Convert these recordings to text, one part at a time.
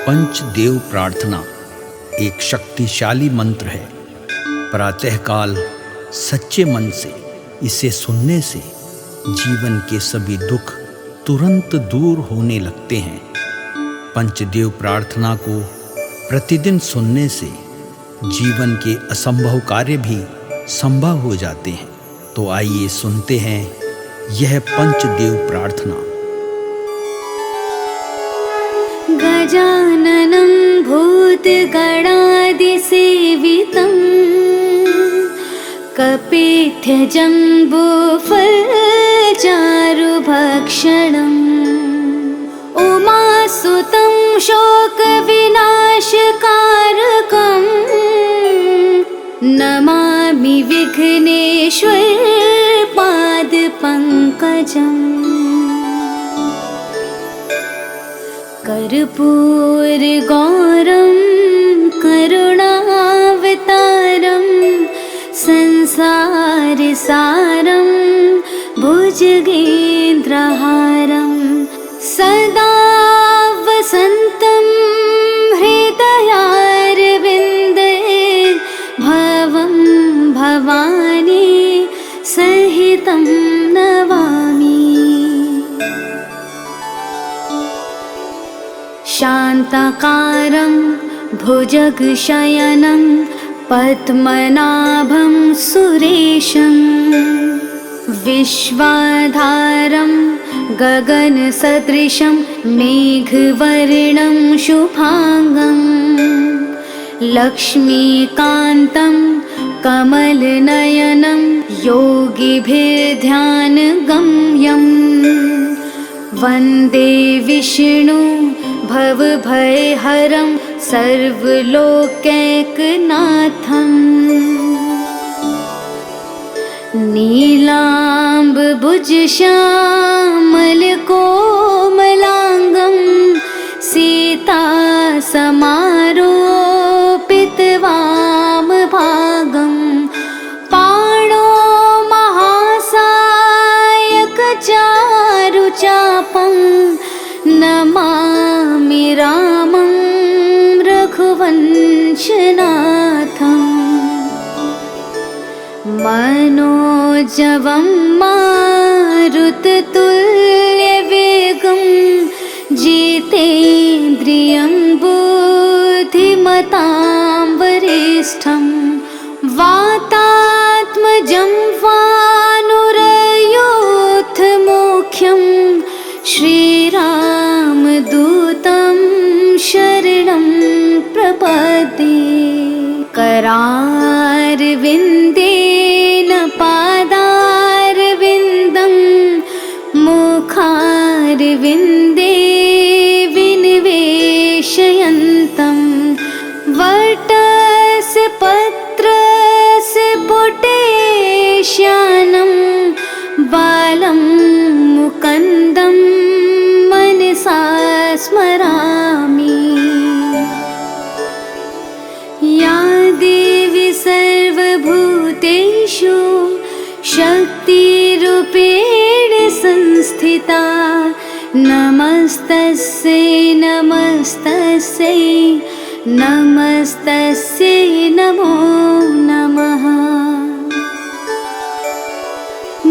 पंचदेव प्रार्थना एक शक्तिशाली मंत्र है। प्रातःकाल सच्चे मन से इसे सुनने से जीवन के सभी दुख तुरंत दूर होने लगते हैं। पंचदेव प्रार्थना को प्रतिदिन सुनने से जीवन के असंभव कार्य भी संभव हो जाते हैं। तो आइए सुनते हैं यह पंचदेव प्रार्थना। गजाननं भूतगणादिसेवितं कपित्थजम्बूफलचारुभक्षणम् उमासुतं शोकविनाशकारकं नमामि विघ्नेश्वरपादपङ्कजम्। कर्पूरगौरं करुणावतारं संसारसारं भुजगेन्द्रहारं सदा वसन्तं हृदयारविन्दे भवं भवानी सहितं नमामि। शान्ताकारं भुजगशयनं पद्मनाभं सुरेशं विश्वाधारं गगनसदृशं मेघवर्णं शुभांगं लक्ष्मीकान्तं कमलनयनं योगिभिर्ध्यानगम्यं वन्दे विष्णु भवभयहरं सर्वलोकैकनाथम्। नीलाम्बुजश्यामलकोमलाङ्गं सीतासमारोपितवामभागं पाणो महासायकचारुचापं नमामि रामं रघुवंशनाथम्। मनोजवं मारुततुल्यवेगं जितेन्द्रियं बुद्धिमतां वरिष्ठं वातात्मजं वानुरयोधमुख्यं श्रीरामदूतं शरणं प्रपद्ये। करारविन्देन पादारविन्दं मुखारविन्दे विनिवेशयन्तं वटस्य पत्रस्य पुटेश्यानं बालं मुकुन्दं मनसा स्मरामि। या देवी सर्वभूतेषु शक्तिरूपेण संस्थिता नमस्तस्यै नमस्तस्यै नमस्तस्यै नमो नमः।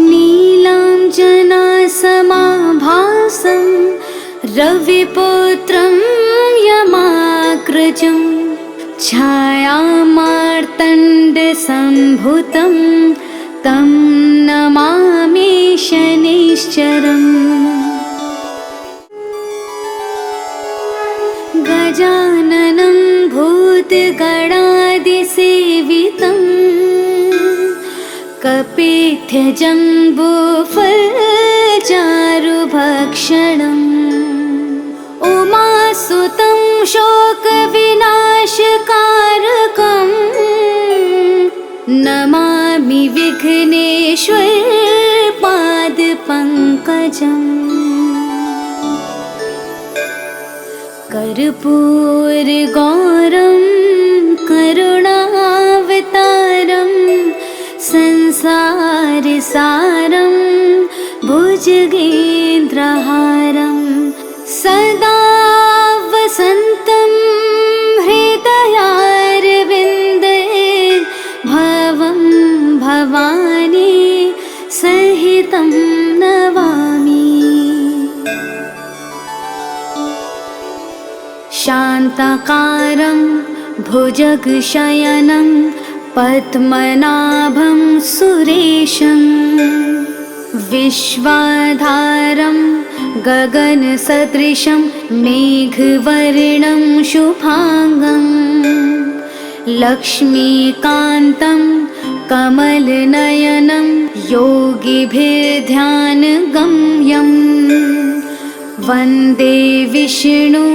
नीलाञ्जनासमाभासं रविपुत्रं यमाग्रजं छायामार्तण्डसम्भुतं तं नमामि शनैश्चरम्। गजाननं भूतगणादिसेवितं कपित्थजम्बूफलचारुभक्षणम् उमासुतं शोकविनाशकारकं नमामि विघ्नेश्वरपादपङ्कजम्। कर्पूरगौरं करुणावतारं संसारसारं भुजगेन्द्रहारं सदा वसन्तं शान्ताकारं भुजगशयनं पद्मनाभं सुरेशं विश्वाधारं गगनसदृशं मेघवर्णं शुभांगं लक्ष्मीकान्तं कमलनयनं योगिभिर्ध्यानगम्यं वन्दे विष्णु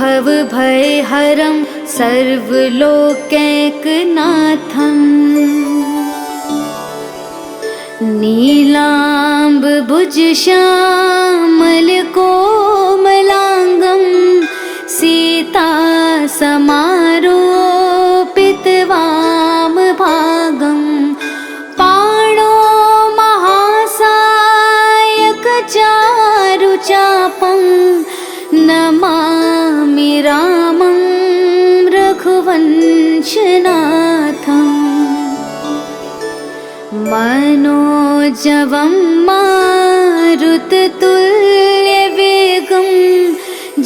भवभयहरं सर्वलोकैकनाथम् नीलाम्बुजश्यामलकोमलाङ्गं सीतासमारोपितवामभागं पाणो महासायकचारुचापं नमामि रामं रघुवंशनाथम् मनोजवं मारुततुल्यवेगं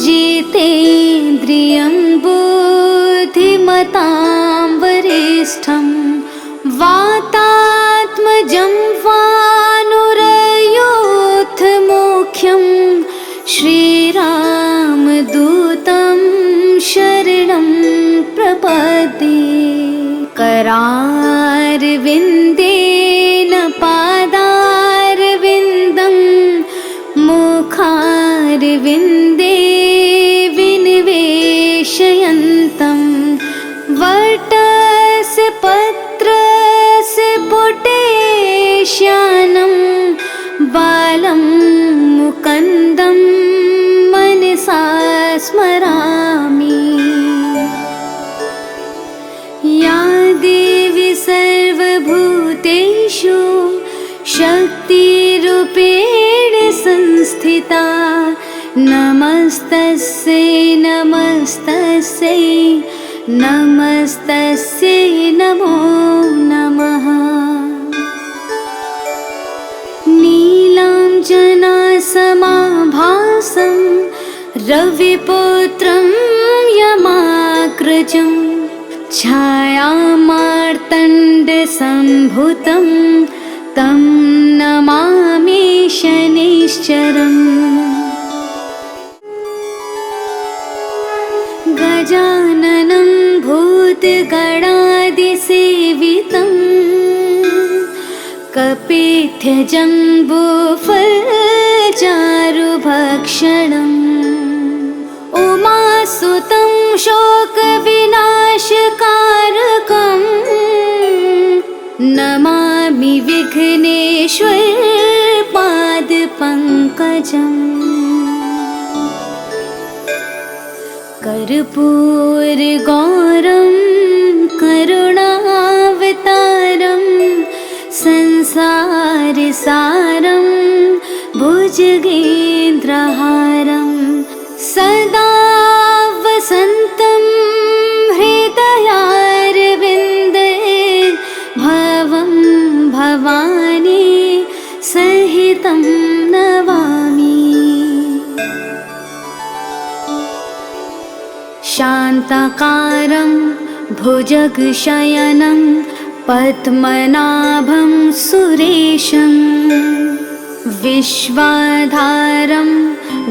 जितेन्द्रियं बुद्धिमतां वरिष्ठं वातात्मजं वानुरयूथमुख्यं श्रीरामदूतं शरणं प्रपद्ये करारविन्देन पादारविन्दं मुखारविन्दे विनिवेशयन्तं वटस्य पत्रस्य पुटेश्यानं बालं मुकुन्दं मनसा स्मरामि। या देवी सर्वभूतेषु शक्तिरूपेण संस्थिता नमस्तस्यै नमस्तस्यै नमस्तस्यै नमो नमः। नीलाञ्जनासमाभासं रविपुत्रं यमाग्रजं छायामार्तण्डसम्भुतं तं नमामि शनैश्चरम्। गजाननं भूतगणादिसेवितं कपित्थजम्बूफलचारुभक्षणम् उमासुतं शोकविनाशकारकं नमामि विघ्नेश्वरपादपङ्कजम्। कर्पूरगौरं करुणावतारं संसारसारं भुजगेन्द्रहारं सदा वसन्तं हृदयारविन्दे भवं भवानी सहितं नमामि। शान्ताकारं भुजगशयनं पद्मनाभं सुरेशं विश्वाधारं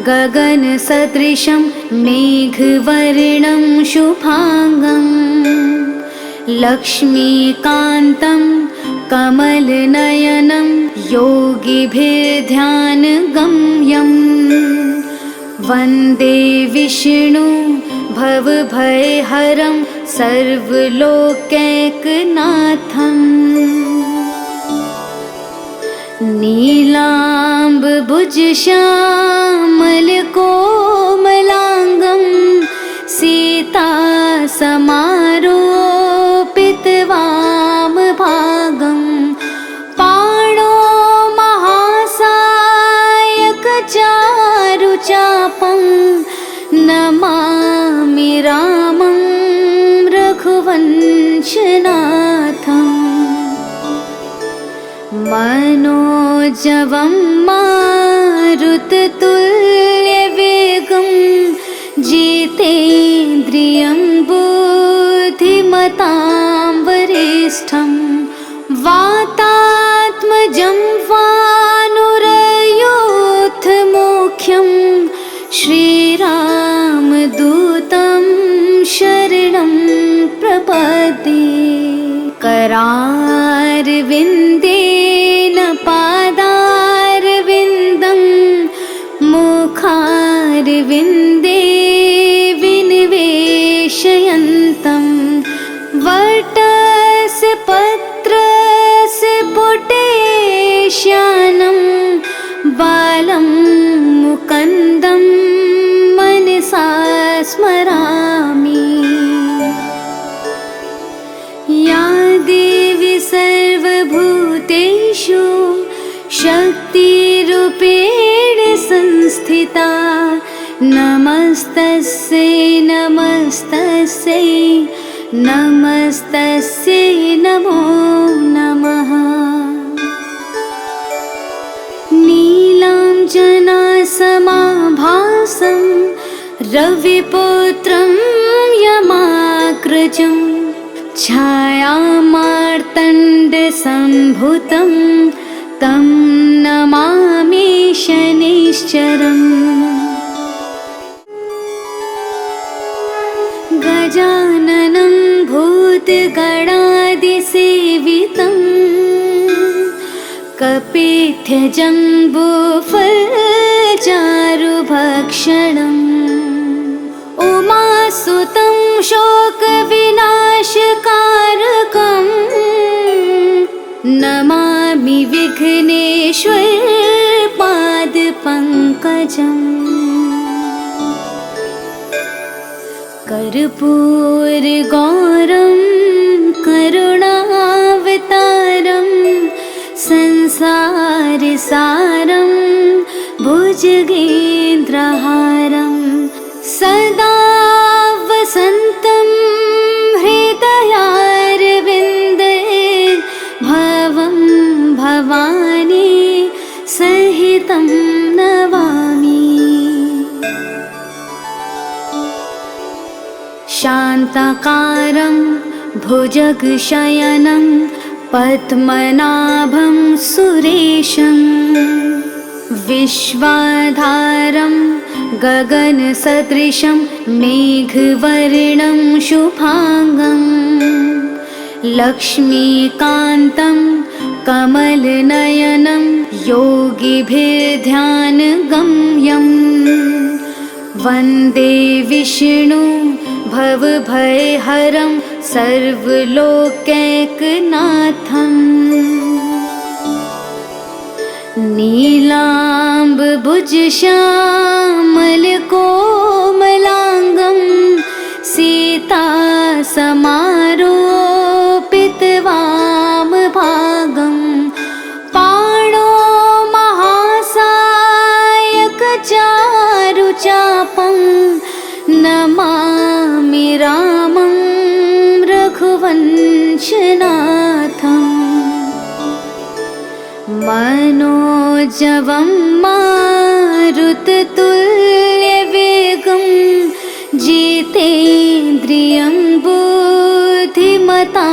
गगनसदृशं मेघवर्णं शुभांगं लक्ष्मीकान्तं कमलनयनं योगिभिर्ध्यानगम्यं वन्दे विष्णु भवभयहरं सर्वलोकैकनाथम् नीलाम्बुजश्यामलकोमलाङ्गं सीतासमारोपितवामभागं पाणो महासायकचारुचापं नमामि रामं रघुवंशनाथम् मनोजवं मारुततुल्यवेगं जितेन्द्रियं प्रपद्ये करारविन्देन पादारविन्दं मुखारविन्दे विनिवेशयन्तं वटस्य पत्रस्य पुटेश्यानं बालं मुकुन्दं मनसा स्मरामि। या देवी सर्वभूतेषु शक्तिरूपेण संस्थिता नमस्तस्यै नमस्तस्यै नमस्तस्यै नमो नमः। नीलाञ्जनासमाभासं रविपुत्रं यमाग्रजं छायामार्तण्डसम्भूतं तं नमामि शनैश्चरम्। गजाननं भूतगणादिसेवितं कपित्थजम्बूफलचारुभक्षणम् उमासुतं शोकविनाशकारकं नमामि विघ्नेश्वर पादपङ्कजम्। कर्पूरगौरं करुणावतारं संसारसारं भुजगेन्द्रहारं सदा वसन्तं हृदयारविन्दे भवं भवानी सहितं नमामि। शान्ताकारं भुजगशयनं पद्मनाभं सुरेशं विश्वाधारं गगनसदृशं मेघवर्णं शुभांगं लक्ष्मीकान्तं कमलनयनं योगिभिर्ध्यानगम्यं वन्दे विष्णु भवभयहरं सर्वलोकैकनाथम्। नीलाम्बुजश्यामलकोमलाङ्गं सीतासमारोपितवामभागं पाणो महासायकचारुचापं नमामि रामं रघुवंशनाथम्। मनोजवं मारुततुल्यवेगं जितेन्द्रियं बुद्धिमतां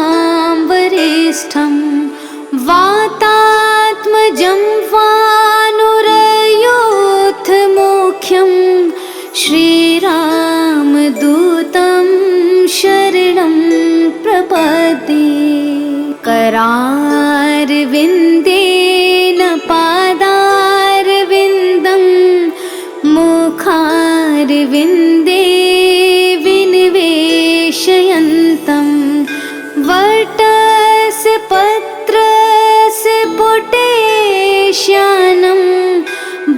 वरिष्ठं वातात्मजं वानुरयूथमुख्यं श्रीरामदूतं शरणं प्रपद्ये करारविन्देन पादारविन्दं मुखारविन्दे विनिवेशयन्तं वटस्य पत्रस्य पुटेश्यानं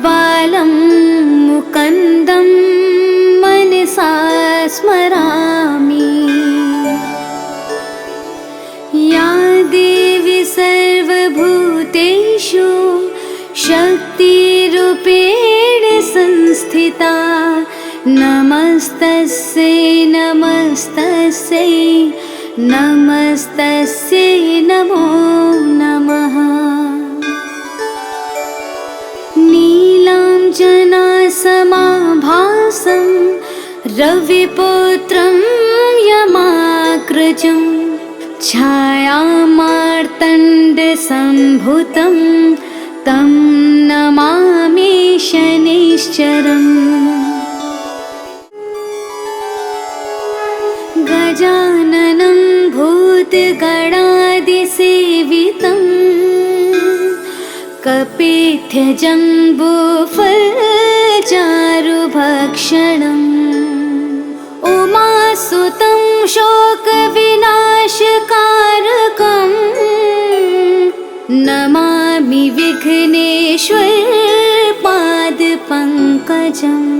बालं मुकुन्दं मनसा स्मरामि। या देवी सर्वभूतेषु शक्तिरूपेण संस्थिता नमस्तस्यै नमस्तस्यै नमस्तस्यै नमो नमः। नीलाञ्जनासमाभासं रविपुत्रं यमाग्रजं छायामार्तण्डसम्भूतं तं नमामि शनैश्चरम्। गजाननं भूतगणादिसेवितम् कपित्यजम्बूफलचारुभक्षणम् उमासुतं शोकविनाशकारकम् नमामि विघ्नेश्वर पादपङ्कजम्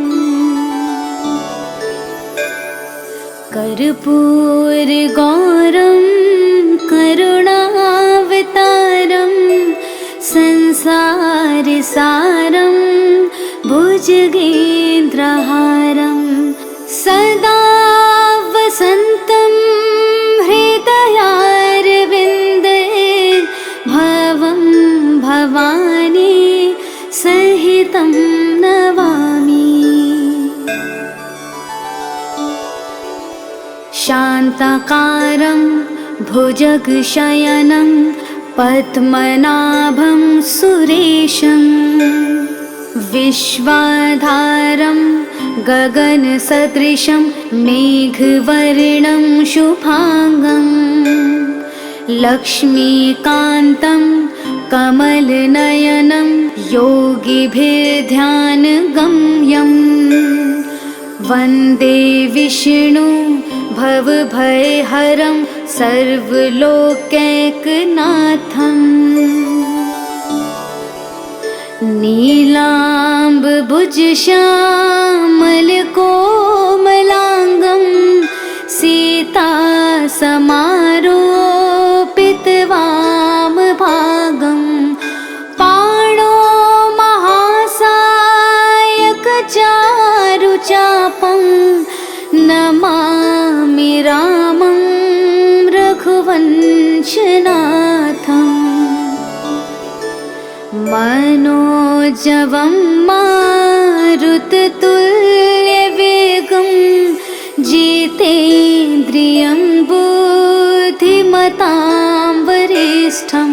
कर्पूरगौरं करुणावतारं संसारसारं भुजगेन्द्रहारं सदा वसन्तं हृदयारविन्दे भवं भवानी सहितं नमामि। शान्ताकारं भुजगशयनं पद्मनाभं सुरेशं विश्वाधारं गगनसदृशं मेघवर्णं शुभांगं लक्ष्मीकान्तं कमलनयनं योगिभिर्ध्यानगम्यं वन्दे विष्णु भवभयहरं सर्वलोकैकनाथम् नीलाम्बुजश्यामलकोमलाङ्गं सीतासमारोपितवामभागं पाणो महासायकचारुचापं नमामि रामं रघुवंशनाथम् मनोजवं मारुततुल्यवेगं जितेन्द्रियं बुद्धिमतां वरिष्ठं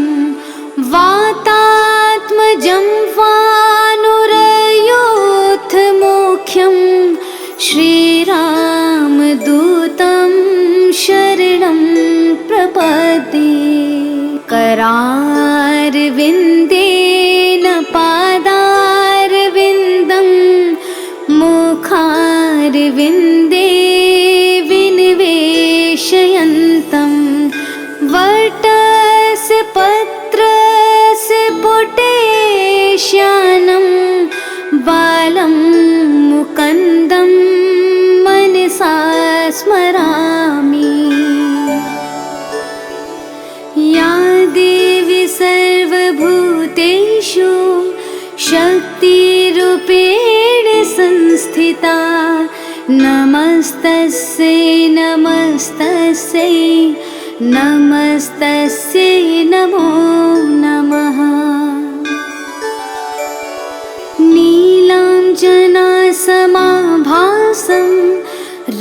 वातात्मजं वानुरयूथमुख्यं श्रीरामदूतं शरणं प्रपद्ये। करारविन्देन पादारविन्दं मुखारविन्दे विनिवेशयन्तं वटस्य पत्रस्य पुटेश्यानं बालं मुकुन्दं मनसा स्मरामि। या देवी सर्वभूतेषु शक्तिरूपेण संस्थिता नमस्तस्यै नमस्तस्यै नमस्तस्यै नमो नमः। नीलाञ्जनासमाभासं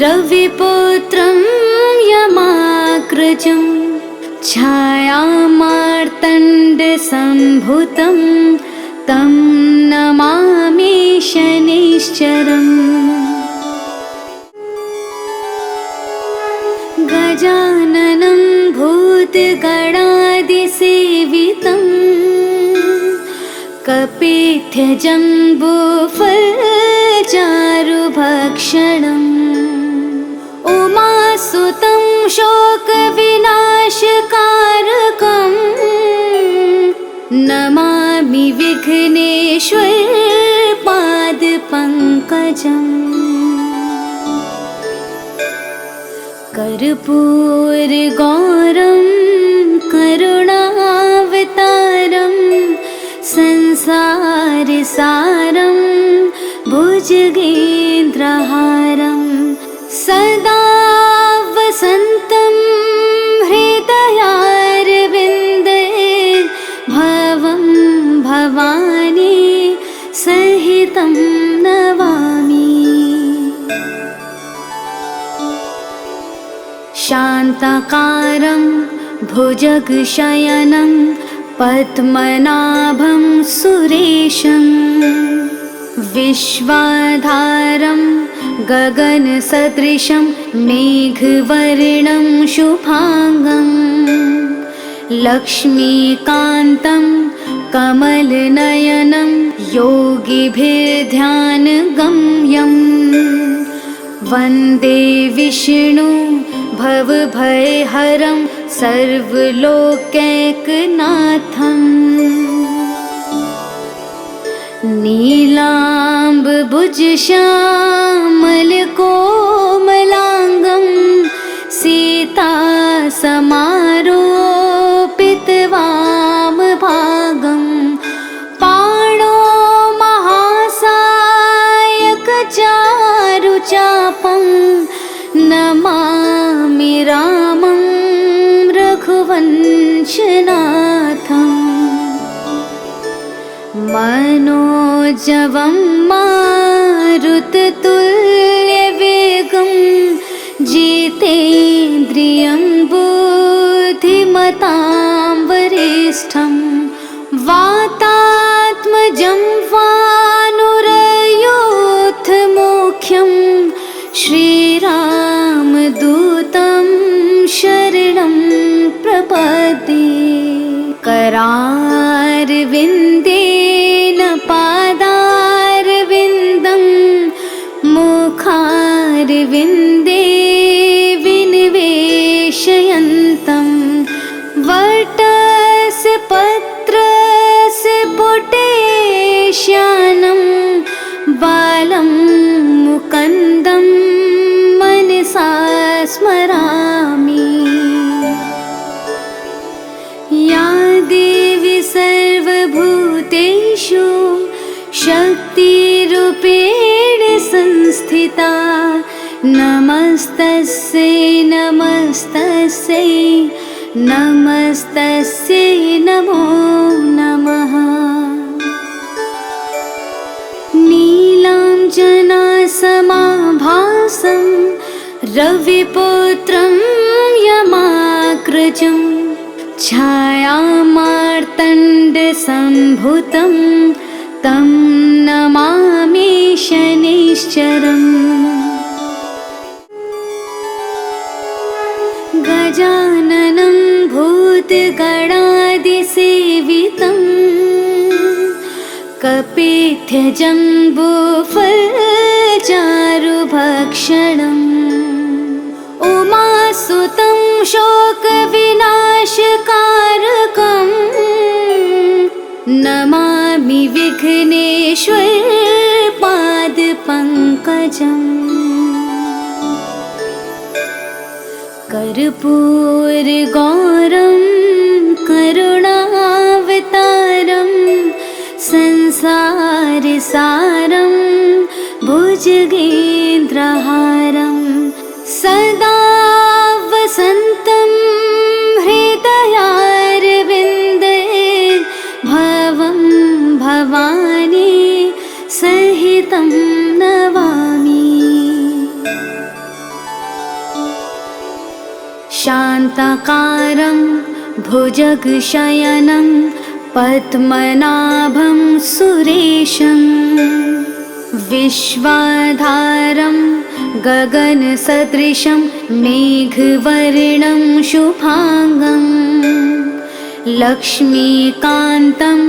रविपुत्रं यमाग्रजं छायामार्तण्डसम्भुतं तं नमामि शनैश्चरम्। गजाननं भूतगणादिसेवितं कपित्यजम्बूफलचारुभक्षणम् उमासुतं शोकविनाशकारकम् नमामि विघ्नेश्वर पादपङ्कजम् कर्पूरगौरं करुणावतारं संसारसारं भुजगेन्द्रहारं सदा वसन्तं हृदयारविन्दे भवं भवानी सहितं नमामि। शान्ताकारं भुजगशयनं पद्मनाभं सुरेशं विश्वाधारं गगनसदृशं मेघवर्णं शुभांगं लक्ष्मीकान्तं कमलनयनं योगिभिर्ध्यानगम्यं वन्दे विष्णु भवभयहरं सर्वलोकैकनाथम् नीलाम्बुजश्यामलकोमलाङ्गं सीतासमारोपितवामभागं पाणो महासायकचारुचापं नमामि रामं रघुवंशनाथम् मनोजवं मारुततुल्यवेगं जितेन्द्रियं बुद्धिमतां वरिष्ठं वातात्मजं वानुरयोधमुख्यं श्रीरामदूतं शरणं प्रपद्ये करारविन्देन पादारविन्दं मुखारविन्दे विनिवेशयन्तं वटस्य पत्रस्य पुटेश्यानं बालं मुकुन्दं मनसा स्मरामि या देवी सर्वभूतेषु शक्तिरूपेण संस्थिता नमस्तस्यै नमस्तस्यै नमस्तस्यै नमो नमः नीलाञ्जनासमाभासं रविपुत्रं यमाग्रजं छायामार्तण्डसम्भुतं तं नमामि शनैश्चरम् गजाननं भूतगणादिसेवितं कपिध्यजम्बूफलचारुभक्षणम् उमासुतं शोकविनाशकारकं नमामि विघ्नेश्वरपादपङ्कजम् कर्पूरगौरं करुणावतारं संसारसारं भुजगेन्द्रहारं सदा वसन्तं हृदयारविन्दे भवं भवानी सहितं नमामि शान्ताकारं भुजगशयनं पद्मनाभं सुरेशं विश्वाधारं गगनसदृशं मेघवर्णं शुभांगं लक्ष्मीकान्तं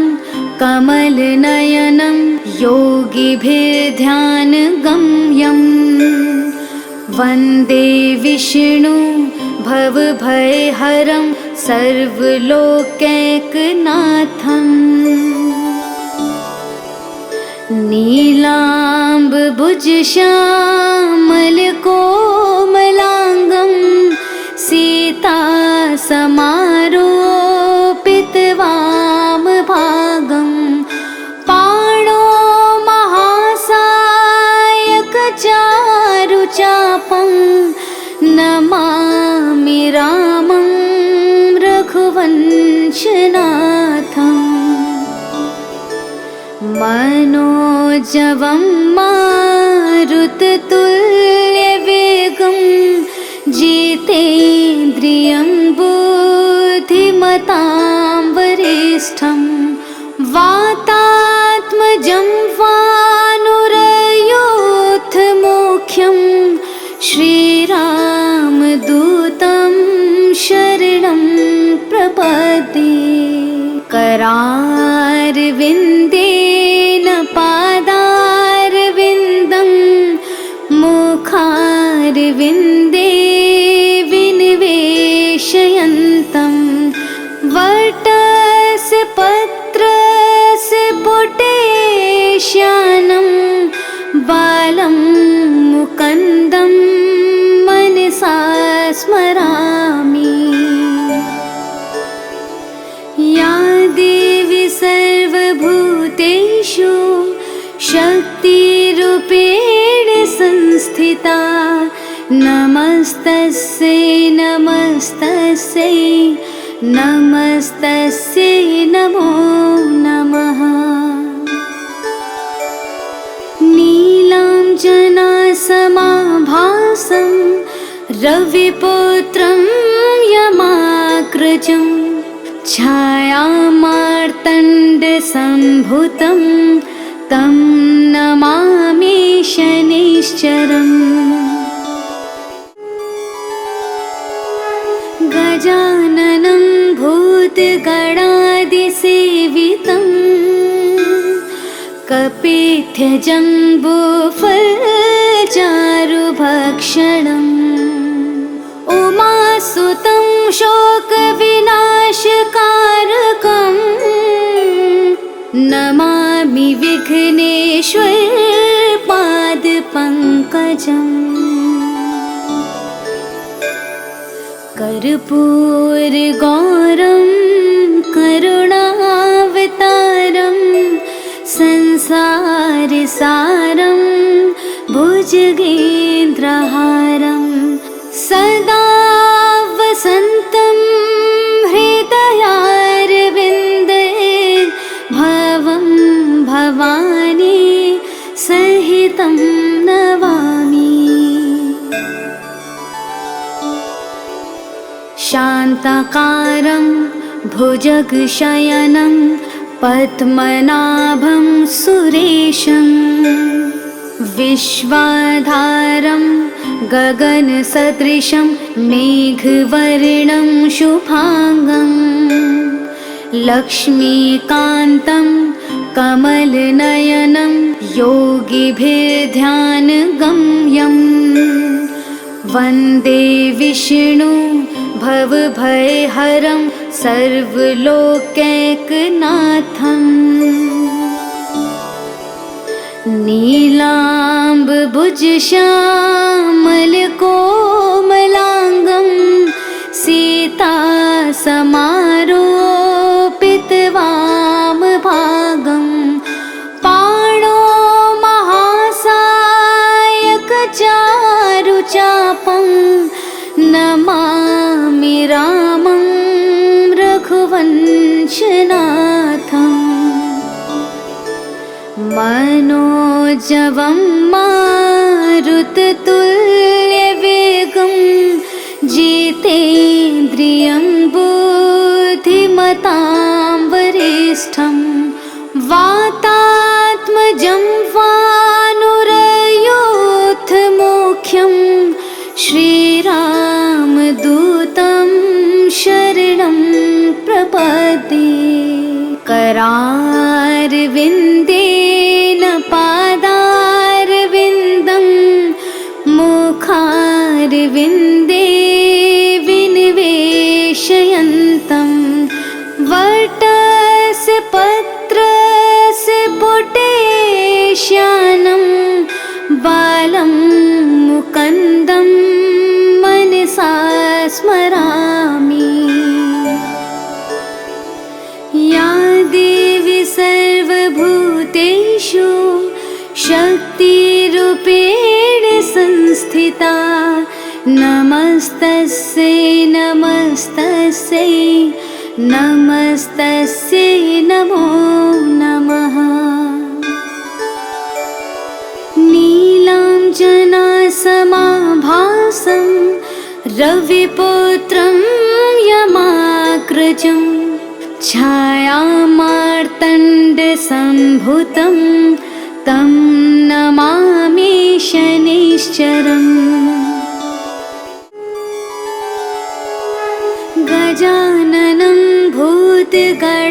कमलनयनं योगिभिर्ध्यानगम्यं वन्दे विष्णु भवभयहरं सर्वलोकैकनाथम् नीलाम्बुजश्यामलकोमलाङ्गं सीतासमारोपितवामभागं पाणो महासायकचारुचापं नमामि रामं रघुवंशनाथम् मनोजवं मारुततुल्यवेगं जितेन्द्रियं बुद्धिमतां वरिष्ठं वातात्मजं वानुरयोधमुख्यं श्यानं बालं मुकुन्दं मनसा स्मरामि। या देवी सर्वभूतेषु शक्तिरूपेण संस्थिता नमस्तस्यै नमस्तस्यै नमस्तस्यै नमो नमः। नीलाञ्जनासमाभासं रविपुत्रं यमाग्रजं छायामार्तण्डसम्भूतं तं नमामि शनैश्चरम्। गजाननं भूतगणादिसेवितं कपित्थजम्बूफलचारुभक्षणम् उमासुतं शोकविनाशकारकं नमामि विघ्नेश्वरपादपङ्कजम्। कर्पूरगौरं करुणावतारं संसारसारं भुजगेन्द्रहारं सदा वसन्तं हृदयारविन्दे भवं भवानी सहितं नमामि। शान्ताकारं भुजगशयनं पद्मनाभं सुरेशं विश्वाधारं गगनसदृशं मेघवर्णं शुभांगं लक्ष्मीकान्तं कमलनयनं योगिभिर्ध्यानगम्यं वन्दे विष्णु भवभयहरं सर्वलोकैकनाथम्। नीलाम्बुजश्यामलकोमलाङ्गं सीतासमारोपितवामभागं पाणो महासायकचारुचापं नमामि रामं रघुवंशनाथम्। मनोजवं मारुततुल्यवेगं जितेन्द्रियं बुद्धिमतां वरिष्ठं वातात्मजं वानुरयोधमुख्यं श्रीरामदूतं शरणं प्रपद्ये। करारविन्देन पादारविन्दं मुखारविन्दे विनिवेशयन्तं वटस्य पत्रस्य पुटे श्यानं बालं मुकुन्दं मनसा स्मरामि। या देवी सर्वभूतेषु शक्तिरूपेण संस्थिता नमस्तस्यै नमस्तस्यै नमस्तस्यै नमो नमः। नीलाञ्जनासमाभासं रविपुत्रं यमाग्रजं छायामार्तण्डसम्भूतं तं नमामि शनैश्चरम्। गजाननं भूतगणादिसेवितं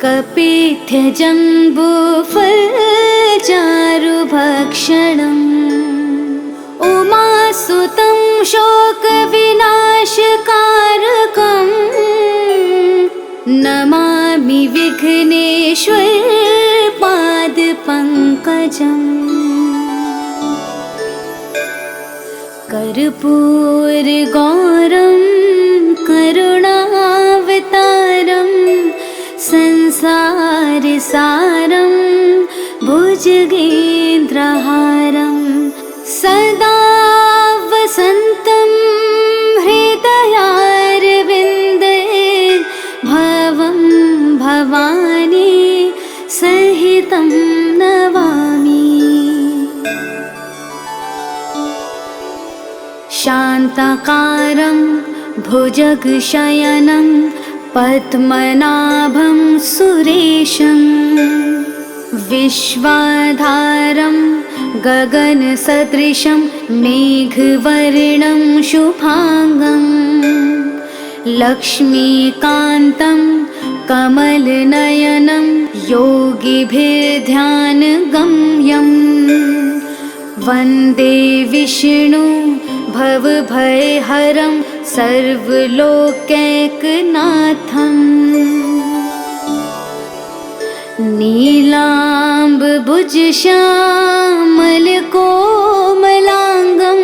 कपित्थजम्बूफलचारुभक्षणम् उमासुतं शोकविनाशकारकं नमामि विघ्नेश्वरपादपङ्कजम्। पादपङ्कजम् कर्पूरगौरं करुणावतारं संसारसारं भुजगेन्द्रहारं सदा वसन्तं हृदयारविन्दे भवं भवानी सहितं नमामि। शान्ताकारं भुजगशयनं पद्मनाभं सुरेशं विश्वाधारं गगनसदृशं मेघवर्णं शुभांगं लक्ष्मीकान्तं कमलनयनं योगिभिर्ध्यानगम्यं वन्दे विष्णु भवभयहरं सर्वलोकैकनाथम् नीलाम्बुजश्यामलकोमलाङ्गं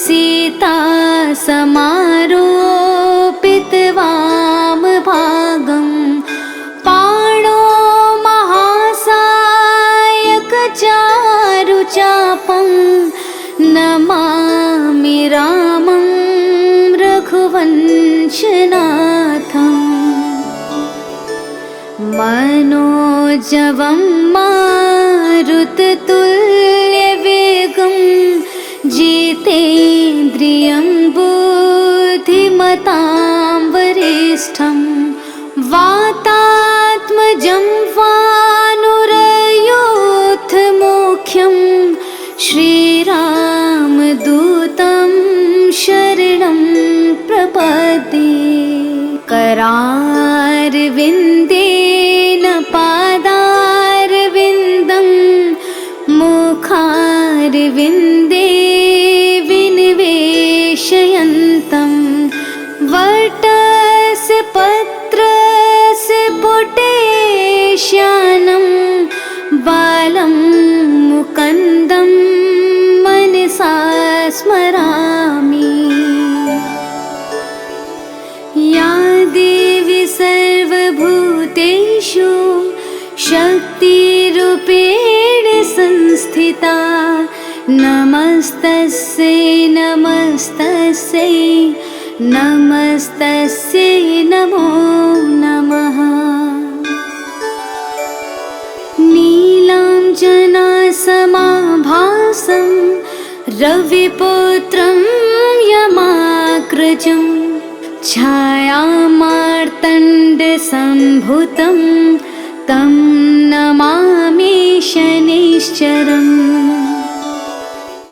सीतासमारोपितवामभागं पाणो महासायकचारुचापं नमामि रामं रघुवंशनाथम्। मनोजवं मारुततुल्यवेगं जितेन्द्रियं बुद्धिमतां वरिष्ठं वातात्मजं वानुरयूथमुख्यं श्रीरामदूतं शरणं प्रपद्ये। करारविन्देन पादारविन्दं मुखारविन्दे विनिवेशयन्तं वटस्य पत्रस्य पुटेश्यानं बालं मुकुन्दं मनसा स्मरामि। या देवी सर्वभूतेषु शक्तिरूपेण संस्थिता नमस्तस्यै नमस्तस्यै नमस्तस्यै नमो नमः। नीलाञ्जनासमाभासं रविपुत्रं यमाग्रजं छायामार्तण्डसम्भुतं तं